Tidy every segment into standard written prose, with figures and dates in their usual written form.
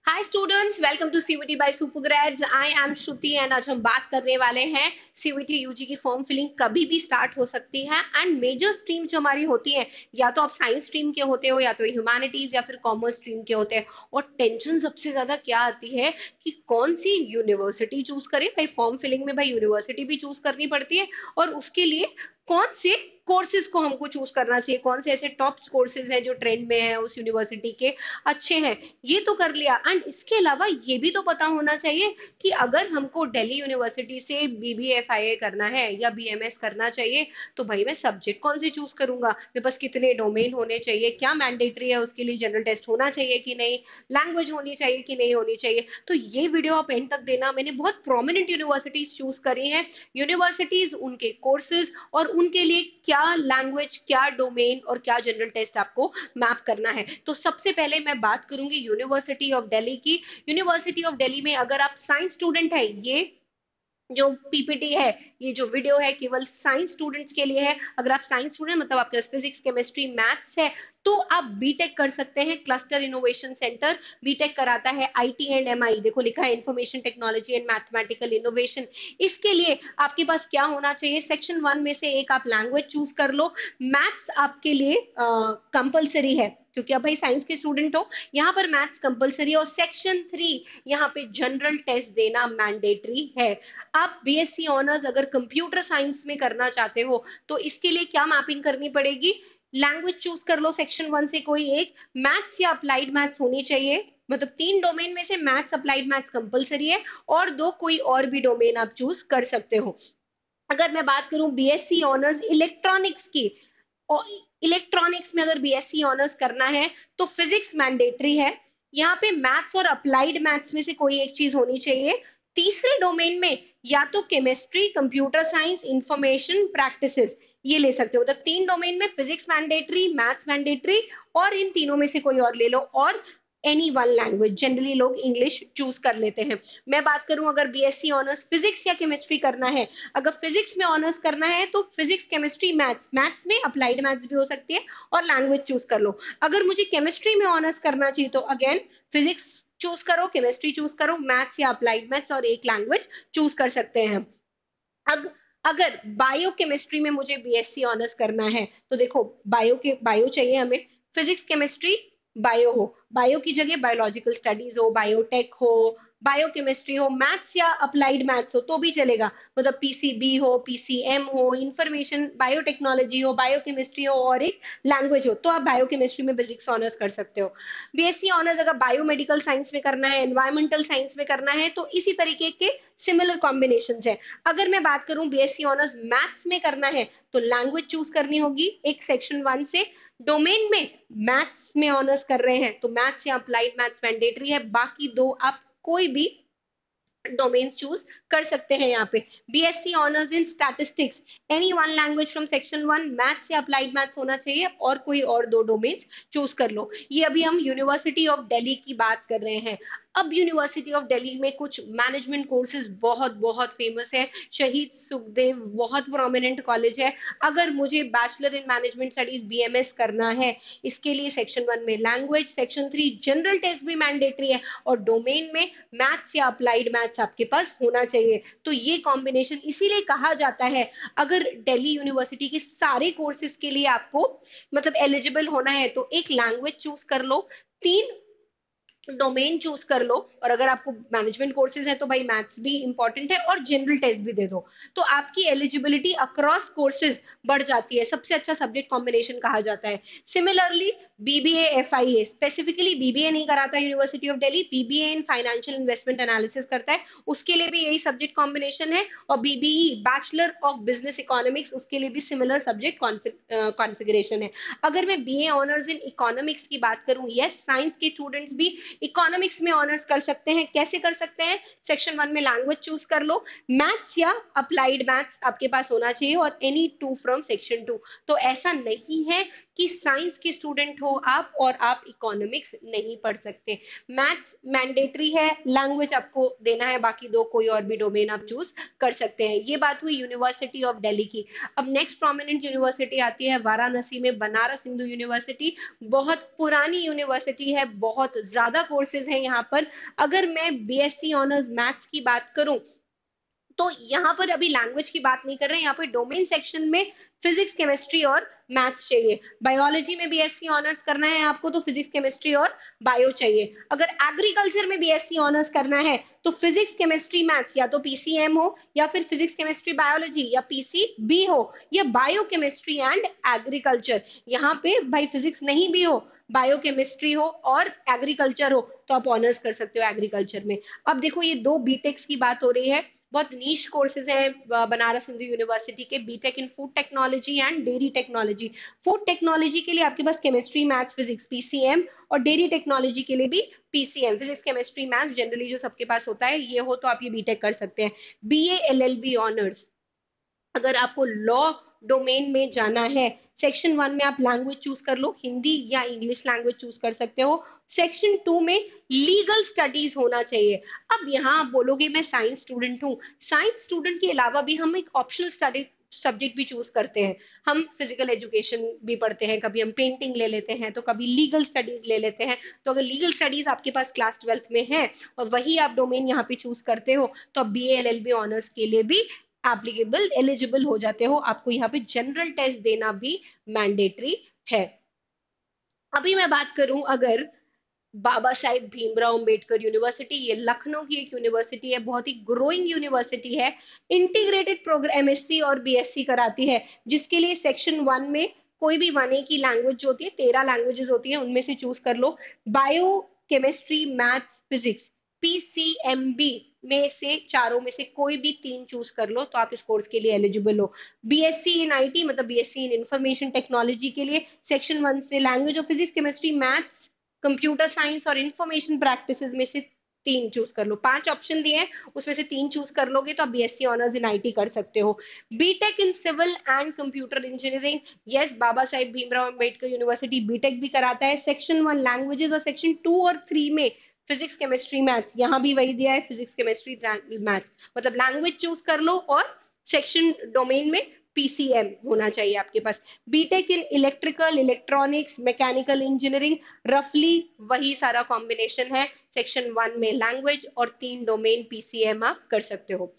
Hi students, welcome to CUET by Supergrades. I am Shruti and आज हम बात करने वाले हैं सीवीटी यूजी की फॉर्म फिलिंग कभी भी स्टार्ट हो सकती है। एंड मेजर स्ट्रीम जो हमारी होती है, या तो आप साइंस स्ट्रीम के होते हो या तो ह्यूमैनिटीज या फिर कॉमर्स स्ट्रीम के होते हैं। और टेंशन सबसे ज्यादा क्या आती है कि कौन सी यूनिवर्सिटी चूज करें। भाई फॉर्म फिलिंग में भाई यूनिवर्सिटी भी चूज करनी पड़ती है, और उसके लिए कौन से कोर्सेज को हमको चूज करना चाहिए, कौन से ऐसे टॉप कोर्सेज हैं जो ट्रेंड में है उस यूनिवर्सिटी के, अच्छे हैं। ये तो कर लिया, एंड इसके अलावा ये भी तो पता होना चाहिए कि अगर हमको दिल्ली यूनिवर्सिटी से बीबीएफआईए करना है या बीएमएस करना चाहिए, तो भाई मैं सब्जेक्ट कौन सी चूज करूंगा, मेरे पास कितने डोमेन होने चाहिए, क्या मैंडेटरी है उसके लिए, जनरल टेस्ट होना चाहिए कि नहीं, लैंग्वेज होनी चाहिए कि नहीं होनी चाहिए। तो ये वीडियो आप एंड तक देना। मैंने बहुत प्रोमिनेंट यूनिवर्सिटीज चूज करी हैं, यूनिवर्सिटीज, उनके कोर्सेज और उनके लिए क्या लैंग्वेज, क्या डोमेन और क्या जनरल टेस्ट आपको मैप करना है। तो सबसे पहले मैं बात करूंगी यूनिवर्सिटी ऑफ दिल्ली की। यूनिवर्सिटी ऑफ दिल्ली में अगर आप साइंस स्टूडेंट है, ये जो पीपीटी है, ये जो वीडियो है, केवल साइंस स्टूडेंट्स के लिए है। अगर आप साइंस स्टूडेंट मतलब आपके पास फिजिक्स, केमिस्ट्री, मैथ्स है, तो आप बीटेक कर सकते हैं। क्लस्टर इनोवेशन सेंटर बीटेक कराता है। आईटी एंड एमआई, देखो लिखा है information technology and mathematical innovation. इसके लिए आपके पास क्या होना चाहिए, सेक्शन 1 में से एक आप लैंग्वेज चूज कर लो। मैथ्स आपके लिए कंपलसरी है, क्योंकि अब भाई साइंस के स्टूडेंट हो, यहाँ पर मैथ्स कंपलसरी है। और सेक्शन 3 यहाँ पे जनरल टेस्ट देना मैंडेटरी है। आप बीएससी ऑनर्स अगर कंप्यूटर साइंस में करना चाहते हो, तो इसके लिए क्या मैपिंग करनी पड़ेगी, लैंग्वेज चूज कर लो सेक्शन 1 से कोई एक, मैथ्स या अप्लाइड मैथ्स होनी चाहिए। मतलब 3 डोमेन में से मैथ्स, अप्लाइड मैथ्स कंपलसरी है, और 2 कोई और भी डोमेन आप चूज कर सकते हो। अगर मैं बात करूं बीएससी ऑनर्स इलेक्ट्रॉनिक्स की, और इलेक्ट्रॉनिक्स में अगर बीएससी ऑनर्स करना है, तो फिजिक्स मैंडेटरी है। यहाँ पे मैथ्स और अप्लाइड मैथ्स में से कोई एक चीज होनी चाहिए। तीसरे डोमेन में या तो chemistry, computer science, information practices, ये ले सकते हो। मतलब 3 डोमेन में फिजिक्स मैंडेटरी, मैथ्स मैंडेटरी, और इन तीनों में से कोई और ले लो। और एनी वन लैंग्वेज, जनरली लोग इंग्लिश चूज कर लेते हैं। मैं बात करूं अगर बीएससी ऑनर्स फिजिक्स या केमिस्ट्री करना है, अगर फिजिक्स में ऑनर्स करना है तो फिजिक्स, केमिस्ट्री, मैथ्स, मैथ्स में अप्लाइड मैथ्स भी हो सकती है, और लैंग्वेज चूज कर लो। अगर मुझे केमिस्ट्री में ऑनर्स करना चाहिए, तो अगेन फिजिक्स चूज करो, केमिस्ट्री चूज करो, मैथ्स या अप्लाइड मैथ्स और एक लैंग्वेज चूज कर सकते हैं। अब अगर बायो केमिस्ट्री में मुझे बीएससी ऑनर्स करना है, तो देखो बायो चाहिए हमें। फिजिक्स, केमिस्ट्री, बायो हो, बायो की जगह बायोलॉजिकल स्टडीज हो, बायोटेक हो, बायोकेमिस्ट्री हो, मैथ्स या अप्लाइड मैथ्स हो तो भी चलेगा। मतलब पीसीबी हो, पीसीएम हो, इंफॉर्मेशन बायोटेक्नोलॉजी हो, बायोकेमिस्ट्री हो, और एक लैंग्वेज हो, तो आप बायोकेमिस्ट्री में फिजिक्स ऑनर्स कर सकते हो। बीएससी ऑनर्स अगर बायोमेडिकल साइंस में करना है, एनवायरमेंटल साइंस में करना है, तो इसी तरीके के सिमिलर कॉम्बिनेशन है। अगर मैं बात करूं बीएससी ऑनर्स मैथ्स में करना है, तो लैंग्वेज चूज करनी होगी एक सेक्शन 1 से। डोमेन में मैथ्स में ऑनर्स कर रहे हैं, तो मैथ्स या अप्लाइड मैथ्स मैंडेटरी है, बाकी 2 आप कोई भी डोमेन चूज कर सकते हैं। यहाँ पे BSc honours in statistics, any one language from section 1, maths या अप्लाइड मैथ्स होना चाहिए, और कोई और 2 डोमेन्स चूज कर लो। ये अभी हम यूनिवर्सिटी ऑफ दिल्ली की बात कर रहे हैं। अब यूनिवर्सिटी ऑफ दिल्ली में कुछ मैनेजमेंट कोर्सेज बहुत बहुत फेमस है। शहीद सुखदेव बहुत प्रोमिनेंट कॉलेज है। अगर मुझे bachelor in management studies BMS करना है, इसके लिए सेक्शन 1 में लैंग्वेज, सेक्शन 3 जनरल टेस्ट भी मैंडेटरी है, और डोमेन में मैथ्स या अप्लाइड मैथ्स आपके पास होना चाहिए। तो ये कॉम्बिनेशन इसीलिए कहा जाता है, अगर दिल्ली यूनिवर्सिटी के सारे कोर्सेज के लिए आपको मतलब एलिजिबल होना है, तो एक लैंग्वेज चूज कर लो, 3 डोमेन चूज कर लो, और अगर आपको मैनेजमेंट कोर्सेज है तो भाई मैथ्स भी इंपॉर्टेंट है, और जनरल टेस्ट भी दे दो, तो आपकी एलिजिबिलिटी अक्रॉस कोर्सेज बढ़ जाती है। सबसे अच्छा सब्जेक्ट कॉम्बिनेशन कहा जाता है। Similarly BBA, FIA, specifically BBA नहीं कराता university of Delhi, BBA in financial investment analysis करता है, उसके लिए भी यही सब्जेक्ट कॉम्बिनेशन है। और BBE bachelor of business economics, उसके लिए भी सिमिलर सब्जेक्ट कॉन्फ़िगरेशन है। अगर मैं बीए ऑनर्स इन इकोनॉमिक्स की बात करूं, यस साइंस के स्टूडेंट्स भी इकोनॉमिक्स में ऑनर्स कर सकते हैं। कैसे कर सकते हैं, सेक्शन 1 में लैंग्वेज चूज कर लो, मैथ्स या अप्लाइड मैथ्स आपके पास होना चाहिए, और एनी 2 फ्रॉम सेक्शन 2। तो ऐसा नहीं है कि साइंस के स्टूडेंट हो आप और आप इकोनॉमिक्स नहीं पढ़ सकते। मैथ्स मैंडेटरी है, लैंग्वेज आपको देना है, बाकी दो कोई और भी डोमेन आप चूज कर सकते हैं। ये बात हुई यूनिवर्सिटी ऑफ दिल्ली की। अब नेक्स्ट प्रोमिनेंट यूनिवर्सिटी आती है वाराणसी में, बनारस हिंदू यूनिवर्सिटी। बहुत पुरानी यूनिवर्सिटी है, बहुत ज्यादा कोर्सेज हैं यहाँ पर। अगर मैं बीएससी ऑनर्स मैथ्स की बात करूं तो यहाँ पर अभी लैंग्वेज की बात नहीं कर रहे हैं, यहाँ पर डोमेन सेक्शन में फिजिक्स केमिस्ट्री और मैथ्स चाहिए। बायोलॉजी में बीएससी ऑनर्स करना है आपको तो फिजिक्स केमिस्ट्री और बायो चाहिए। अगर एग्रीकल्चर में बीएससी ऑनर्स करना है तो फिजिक्स केमिस्ट्री मैथ्स या तो पीसीएम हो, या फिर फिजिक्स केमिस्ट्री बायोलॉजी या पीसीबी हो, या बायो केमिस्ट्री एंड एग्रीकल्चर। यहाँ पे भाई फिजिक्स नहीं भी हो, बायो केमिस्ट्री हो और एग्रीकल्चर हो तो आप ऑनर्स कर सकते हो एग्रीकल्चर में। अब देखो ये दो बीटेक्स की बात हो रही है, बहुत नीश कोर्सेज हैं बनारस हिंदू यूनिवर्सिटी के, BTech in food technology and dairy technology. Food technology के लिए आपके पास केमिस्ट्री मैथ्स फिजिक्स पीसीएम, और डेयरी टेक्नोलॉजी के लिए भी PCM physics chemistry maths generally जो सबके पास होता है ये हो तो आप ये बीटेक कर सकते हैं। बीए एलएलबी ऑनर्स, अगर आपको लॉ डोमेन में जाना है, सेक्शन 1 में आप लैंग्वेज चूज कर लो, हिंदी या इंग्लिश लैंग्वेज चूज कर सकते हो। सेक्शन 2 में लीगल स्टडीज होना चाहिए। अब यहाँ आप बोलोगे मैं साइंस स्टूडेंट हूँ, साइंस स्टूडेंट के अलावा भी हम एक ऑप्शनल स्टडी सब्जेक्ट भी चूज करते हैं। हम फिजिकल एजुकेशन भी पढ़ते हैं, कभी हम पेंटिंग ले लेते हैं, तो कभी लीगल स्टडीज ले लेते हैं। तो अगर लीगल स्टडीज आपके पास क्लास 12th में है और वही आप डोमेन यहाँ पे चूज करते हो तो आप बीए एलएलबी ऑनर्स के लिए भी एप्लीकेबल एलिजिबल हो जाते हो। आपको यहाँ पे जनरल टेस्ट देना भी मैंडेटरी है। अभी मैं बात करूं अगर बाबा साहेब भीमराव अंबेडकर यूनिवर्सिटी, ये लखनऊ की एक यूनिवर्सिटी है, बहुत ही ग्रोइंग यूनिवर्सिटी है। इंटीग्रेटेड प्रोग्राम एमएससी और बीएससी कराती है, जिसके लिए सेक्शन 1 में कोई भी वन ए की लैंग्वेज जो होती है, 13 लैंग्वेजेस होती हैं उनमें से चूज कर लो। Bio chemistry maths physics PCMB में से चारों में से कोई भी 3 चूज कर लो तो आप इस कोर्स के लिए एलिजिबल हो। बीएससी इन आईटी मतलब बीएससी इन इंफॉर्मेशन टेक्नोलॉजी के लिए सेक्शन 1 से language of physics chemistry maths computer science और इंफॉर्मेशन प्रैक्टिसेस में से 3 चूज कर लो। 5 ऑप्शन दिए हैं उसमें से 3 चूज कर लोगे तो आप बीएससी ऑनर्स इन आईटी कर सकते हो। BTech in civil and computer engineering, yes Baba Saheb Bhimrao Ambedkar university BTech भी कराता है। सेक्शन 1 लैंग्वेजेस और सेक्शन 2 और 3 में फिजिक्स केमिस्ट्री मैथ्स, यहाँ भी वही दिया है फिजिक्स केमिस्ट्री मैथ्स, मतलब लैंग्वेज चूज कर लो और सेक्शन डोमेन में पीसीएम होना चाहिए आपके पास। BTech in electrical electronics mechanical engineering, रफली वही सारा कॉम्बिनेशन है, सेक्शन 1 में लैंग्वेज और 3 डोमेन पीसीएम आप कर सकते हो।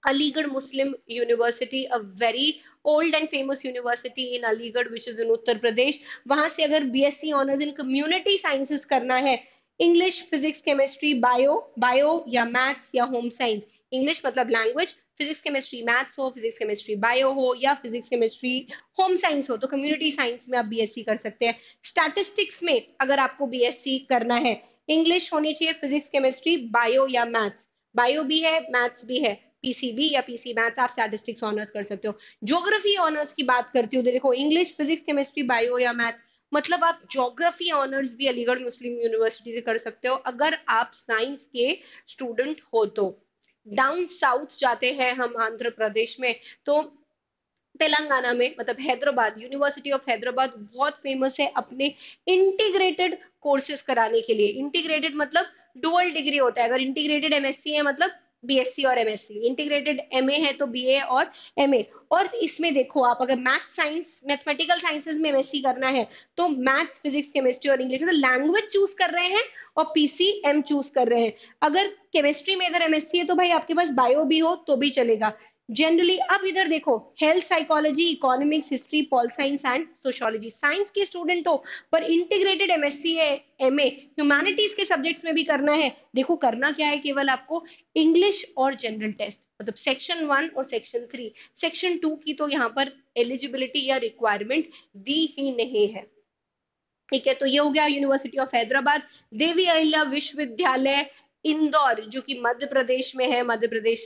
Aligarh Muslim University, a very old and famous university in Aligarh which is in Uttar Pradesh, वहां से अगर BSc honours in community sciences करना है, English physics chemistry bio, bio या मैथ्स या होम साइंस, इंग्लिश मतलब लैंग्वेज, फिजिक्स केमिस्ट्री मैथ्स हो, फिजिक्स केमिस्ट्री बायो हो या फिजिक्स केमिस्ट्री होम साइंस हो तो कम्युनिटी साइंस में आप बीएससी कर सकते हैं। स्टैटिस्टिक्स में अगर आपको बीएससी करना है, इंग्लिश होनी चाहिए, फिजिक्स केमिस्ट्री बायो या मैथ्स, बायो भी है मैथ्स भी है, पीसीबी या पीसी मैथ्स आप स्टैटिस्टिक्स ऑनर्स कर सकते हो। ज्योग्राफी ऑनर्स की बात करती हूँ तो देखो इंग्लिश फिजिक्स केमिस्ट्री बायो या मैथ, मतलब आप ज्योग्राफी ऑनर्स भी अलीगढ़ मुस्लिम यूनिवर्सिटी से कर सकते हो अगर आप साइंस के स्टूडेंट हो तो। डाउन साउथ जाते हैं हम आंध्र प्रदेश में, तो तेलंगाना में मतलब हैदराबाद, यूनिवर्सिटी ऑफ हैदराबाद बहुत फेमस है अपने इंटीग्रेटेड कोर्सेज कराने के लिए। इंटीग्रेटेड मतलब डुअल डिग्री होता है, अगर इंटीग्रेटेड एमएससी है मतलब बीएससी और एमएससी, इंटीग्रेटेड एमए है तो बीए और एमए। और इसमें देखो आप अगर मैथ साइंस मैथमेटिकल साइंसेज में एमएससी करना है तो मैथ्स फिजिक्स केमिस्ट्री और इंग्लिश, तो लैंग्वेज चूज कर रहे हैं और पीसीएम चूज कर रहे हैं। अगर केमिस्ट्री में इधर एमएससी है तो भाई आपके पास बायो भी हो तो भी चलेगा जनरली। अब इधर देखो health psychology economics history pol science and sociology, science के स्टूडेंट हो पर इंटीग्रेटेड एमएससी है एमए ह्यूमैनिटीज के सब्जेक्ट्स में भी करना है, देखो करना क्या है, केवल आपको इंग्लिश और जनरल टेस्ट मतलब सेक्शन 1 और सेक्शन 3, सेक्शन 2 की तो यहाँ पर एलिजिबिलिटी या रिक्वायरमेंट दी ही नहीं है। ठीक है, तो ये हो गया यूनिवर्सिटी ऑफ हैदराबाद। देवी अहिल्या विश्वविद्यालय इंदौर जो कि मध्य प्रदेश में है, मध्य प्रदेश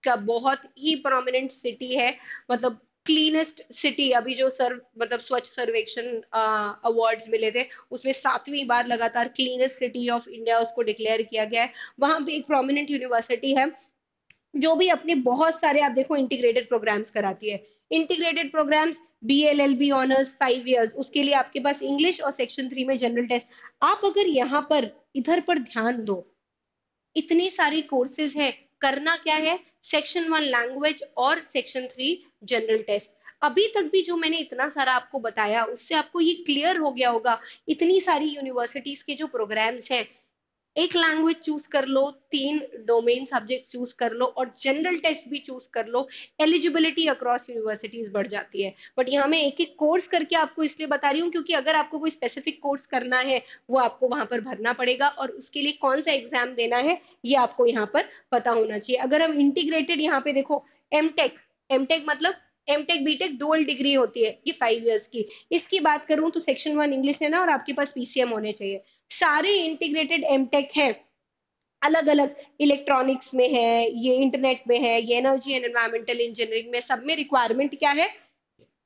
का बहुत ही प्रोमिनेंट सिटी है, मतलब क्लीनेस्ट सिटी, अभी जो सर्व मतलब स्वच्छ सर्वेक्षण अवार्ड्स मिले थे उसमें 7वीं बार लगातार क्लीनेस्ट सिटी ऑफ इंडिया उसको डिक्लेयर किया गया है। वहां भी एक प्रोमिनेंट यूनिवर्सिटी है जो भी अपने बहुत सारे आप देखो इंटीग्रेटेड प्रोग्राम्स कराती है। Integrated programmes, BLLB honours 5 years, उसके लिए आपके पास इंग्लिश और सेक्शन 3 में जनरल टेस्ट। आप अगर यहाँ पर इधर पर ध्यान दो, इतने सारे कोर्सेज हैं, करना क्या है, सेक्शन 1 लैंग्वेज और सेक्शन 3 जनरल टेस्ट। अभी तक भी जो मैंने इतना सारा आपको बताया उससे आपको ये क्लियर हो गया होगा, इतनी सारी यूनिवर्सिटीज के जो प्रोग्राम्स हैं, एक लैंग्वेज चूज कर लो, 3 डोमेन सब्जेक्ट चूज कर लो और जनरल टेस्ट भी चूज कर लो, एलिजिबिलिटी अक्रॉस यूनिवर्सिटीज बढ़ जाती है। बट यहाँ मैं एक एक कोर्स करके आपको इसलिए बता रही हूँ क्योंकि अगर आपको कोई स्पेसिफिक कोर्स करना है वो आपको वहां पर भरना पड़ेगा और उसके लिए कौन सा एग्जाम देना है ये आपको यहाँ पर पता होना चाहिए। अगर हम इंटीग्रेटेड यहाँ पे देखो, एमटेक, एमटेक मतलब एमटेक बीटेक डुअल डिग्री होती है, ये 5 इयर्स की। इसकी बात करूं तो सेक्शन 1 इंग्लिश है ना, और आपके पास PCM होने चाहिए। सारे इंटीग्रेटेड एमटेक हैं, अलग अलग, इलेक्ट्रॉनिक्स में है, ये इंटरनेट में है, ये एनर्जी एंड एनवायरमेंटल इंजीनियरिंग में, सब में रिक्वायरमेंट क्या है,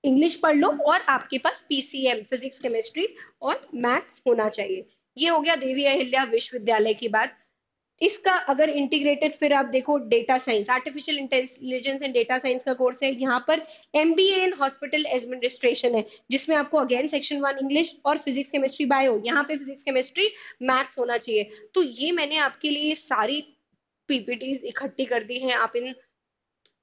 इंग्लिश पढ़ लो और आपके पास PCM फिजिक्स केमिस्ट्री और मैथ होना चाहिए। ये हो गया देवी अहिल्या विश्वविद्यालय की बात। इसका अगर इंटीग्रेटेड फिर आप देखो, data science, artificial intelligence and data science का कोर्स है यहाँ पर। MBA इन हॉस्पिटल एडमिनिस्ट्रेशन है जिसमें आपको अगेन सेक्शन 1 इंग्लिश और फिजिक्स केमिस्ट्री बायो, यहाँ पे फिजिक्स केमिस्ट्री मैथ्स होना चाहिए। तो ये मैंने आपके लिए सारी PPTs इकट्ठी कर दी हैं, आप इन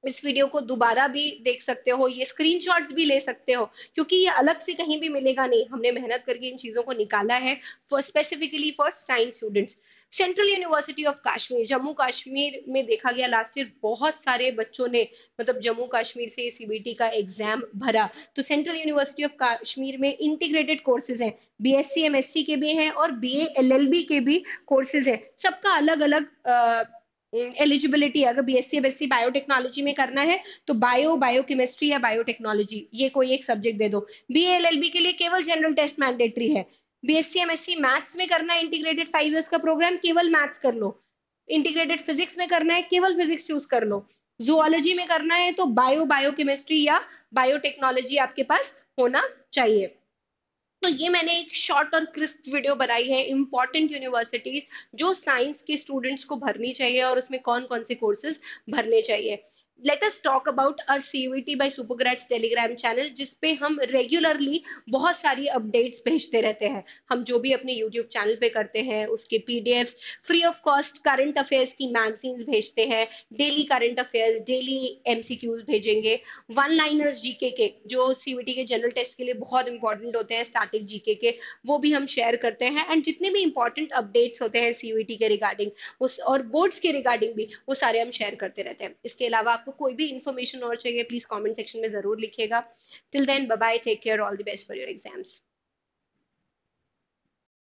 इस वीडियो को दोबारा भी देख सकते हो, ये स्क्रीनशॉट्स भी ले सकते हो क्योंकि ये अलग से कहीं भी मिलेगा नहीं, हमने मेहनत करके इन चीजों को निकाला है for specifically for science students. Central university of Kashmir, Jammu Kashmir में देखा गया लास्ट ईयर बहुत सारे बच्चों ने मतलब जम्मू कश्मीर से CBT का एग्जाम भरा। तो सेंट्रल यूनिवर्सिटी ऑफ कश्मीर में इंटीग्रेटेड कोर्सेज हैं, BSc MSc के भी हैं और BA LLB के भी कोर्सेज हैं, सबका अलग अलग एलिजिबिलिटी है। अगर BSc MSc बायोटेक्नोलॉजी में करना है तो बायोकेमिस्ट्री या बायोटेक्नोलॉजी ये कोई एक सब्जेक्ट दे दो। BA LLB के लिए केवल जनरल टेस्ट मैंडेटरी है। BSc MSc मैथ्स में करना है इंटीग्रेटेड 5 इयर्स का प्रोग्राम, केवल मैथ्स कर लो। इंटीग्रेटेड फिजिक्स में करना है, केवल फिजिक्स चूज कर लो। जूलॉजी में करना है तो बायोकेमिस्ट्री या बायोटेक्नोलॉजी आपके पास होना चाहिए। तो ये मैंने एक शॉर्ट और क्रिस्प वीडियो बनाई है, इंपॉर्टेंट यूनिवर्सिटीज जो साइंस के स्टूडेंट्स को भरनी चाहिए और उसमें कौन कौन से कोर्सेज भरने चाहिए। Let us talk about our CUET by Supergrades Telegram channel, जिसपे हम रेगुलरली बहुत सारी अपडेट्स भेजते रहते हैं। हम जो भी अपने यूट्यूब चैनल पे करते हैं उसके PDFs, free of cost current affairs की मैगजीन्स भेजते हैं, daily current affairs, daily MCQs भेजेंगे, वन लाइनर्स GK के जो CUET के जनरल टेस्ट के लिए बहुत इंपॉर्टेंट होते हैं, स्टैटिक GK के, वो भी हम शेयर करते हैं। एंड जितने भी इंपॉर्टेंट अपडेट्स होते हैं CUET के रिगार्डिंग उस और बोर्ड्स के रिगार्डिंग भी, वो सारे हम शेयर करते रहते हैं। इसके अलावा आपको कोई भी इन्फॉर्मेशन और चाहिए प्लीज कमेंट सेक्शन में जरूर लिखिएगा। Till then bye bye, take care, all the best for your exams.